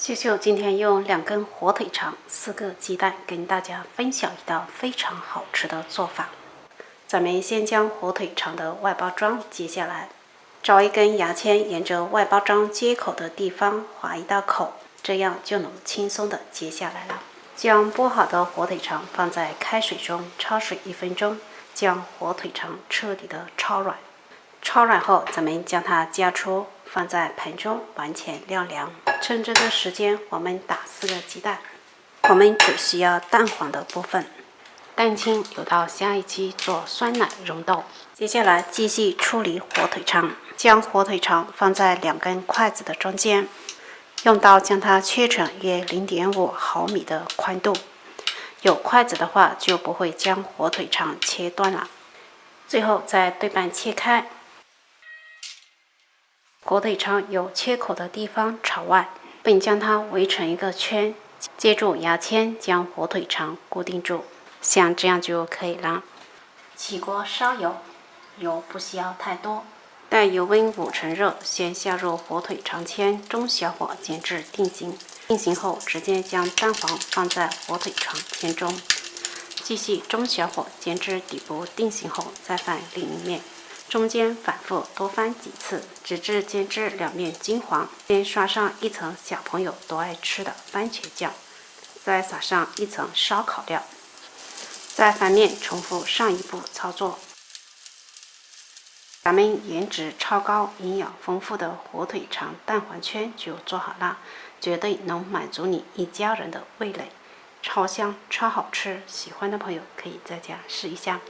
秀秀今天用2根火腿肠、4个鸡蛋跟大家分享一道非常好吃的做法。咱们先将火腿肠的外包装揭下来，找一根牙签，沿着外包装接口的地方划一道口，这样就能轻松的揭下来了。将剥好的火腿肠放在开水中焯水1分钟，将火腿肠彻底的焯软。焯软后，咱们将它夹出，放在盆中完全晾凉。趁这个时间，我们打4个鸡蛋。我们只需要蛋黄的部分，蛋清留到下一期做酸奶蓉豆。接下来继续处理火腿肠，将火腿肠放在2根筷子的中间，用刀将它切成约0.5毫米的宽度。有筷子的话，就不会将火腿肠切断了。最后再对半切开。火腿肠有切口的地方朝外，并将它围成一个圈，借助牙签将火腿肠固定住，像这样就可以了。起锅烧油，油不需要太多，待油温5成热，先下入火腿肠圈，中小火煎至定型。定型后，直接将蛋黄放在火腿肠圈中，继续中小火煎至底部定型后，再翻另一面。中间反复多翻几次，直至煎至2面金黄。先刷上一层小朋友都爱吃的番茄酱，再撒上一层烧烤料，再翻面重复上一步操作。咱们颜值超高、营养丰富的火腿肠蛋黄圈就做好了，绝对能满足你一家人的味蕾，超香超好吃。喜欢的朋友可以在家试一下。